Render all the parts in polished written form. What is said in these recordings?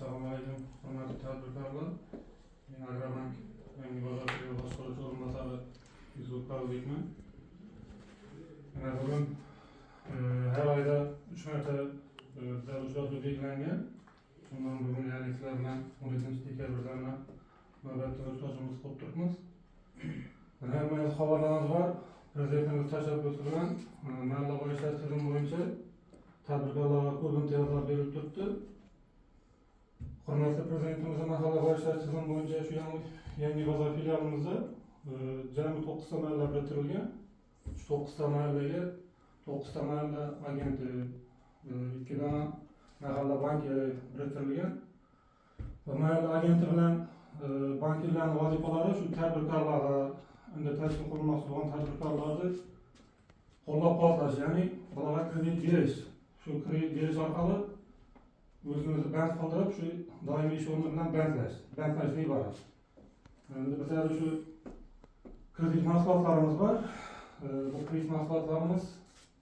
Assalomualaikum, hurmatli tadbirkorlar. Men Agrobank yangi bozor boshqaruvi o'rinbosari Yusuf Qalbekman. Mana bugun har oyda 3 marta bizlar uchrashuv belgilangan. Shundan bugun ya'ni sizlar bilan 17-dekabrdan navbatdagi uchrashuvimiz qilib turibmiz. Mana xabarlarimiz bor. Prezidentimiz tashabbusi bilan mahalla boyishlash tizimi bo'yicha tadbirkorlarga ko'p imtiyozlar berilib turibdi. Hurmatli Prezidentimiz mahalla boyishlash tizimi bo'yicha shu yangi bozor filialimizda jami 9 ta mahalla biriktirilgan. Shu 9 ta mahallaga 9 ta mahalla agenti, 2 dona mahalla banki biriktirilgan. Mahalla agenti bilan bankirlarning vazifalari shu tadbirkorlarga unda tashkil qilinmoqchi bo'lgan tadbirkorlarni qo'llab-quvvatlash, ya'ni ularga kredit berish. Shu kredit berish orqali o'zimizni band qildirib, shu doimiy ish o'rni bilan bandlashdan iborat. Endi bizlarda shu kredit mahsulotlarimiz bor. Bu kredit mahsulotlarimiz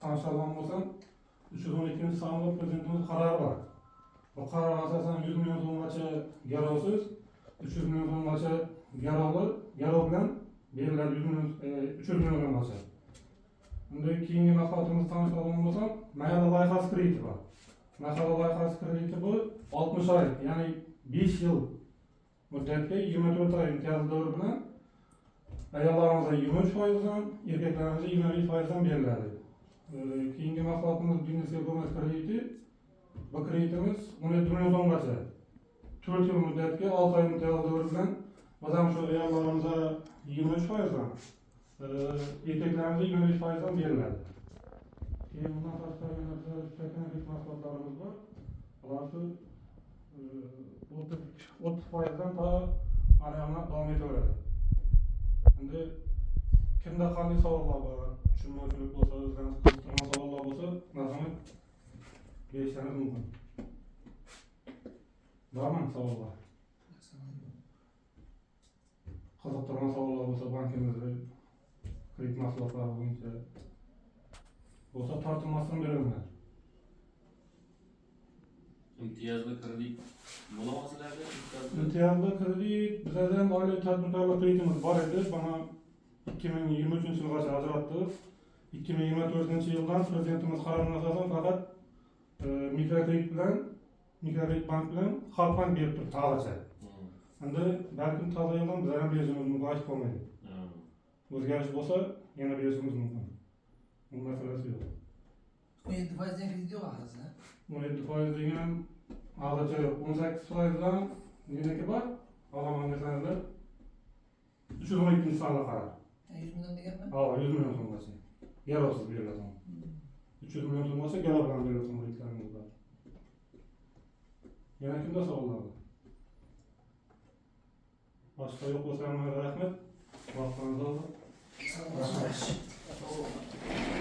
tanishtirgan bo'lsam 312-sonli Prezidentimiz qarori bor. Bu qaror asosan 100 million so'mgacha garovsiz, 300 million so'mgacha garov bilan beriladi 300 million so'mgacha. Unda keyingi mahsulotimizni tanishtirgan bo'lsam, mahalla loyihasi krediti bor. Mahalla loyihasi krediti bu 60 oy, ya'ni 5 yil muddatga 24 oy imtiyoz davri bilan ayollarimizga 23%dan, erkaklarimizga 25%dan beriladi. Keyingi mahsulotimiz biznesga bo'lmas krediti. Bu kreditimiz 17 million so'mgacha 4 yil muddatga 6 oy imtiyoz davri bilan bizam shu ayollarimizga 23%dan, erkaklarimizga 25%dan beriladi. Keyin bundan tashqari yana kredit mahsulotlarimiz bor. Ular shu 30%dan ta anaqana davom etaveradi. Endi kimda qanday savollar bor, tushunmovchilik bo'lsa, o'zdan qiziqtirgan savollar bo'lsa, marhamat berishingiz mumkin. Bormi savollar? Qiziqtirgan savollar bo'lsa, bankimizda kredit mahsulotlari bo'yicha bo'lsa tortinmasdan beringlar. İmtiyazlı kredit bulamazlardı. İmtiyazlı kredit bizden oilaviy tadbirkorlik kreditimiz bor edi. Bana 2023-yilgacha ajratdik. 2024-yildan Prezidentimiz qaroriga asosan faqat mikrokredit bank bilan Xalqbank berib turibdi hozircha. Endi balkim toza yildan biz ham berishimiz mumkin, ochiq bo'lmaydi. O'zgarish bo'lsa yana berishimiz mumkin. Bu masalasi yo'q. 17% kredit yo'q hozir. 17% degan hozircha yo'q. 18%dan meniki bor. Olaman desangiz 312 sonli qaror. 100 million deganmi? Ha, 100 million so'mgacha. Garovsiz beriladi. 300 million so'mgacha garov bilan beriladi kreditlarimiz bor. Yana kimda savollar bor? Boshqa yo'q bo'lsa rahmat. Vaqtingizni oldim. Sağ olun.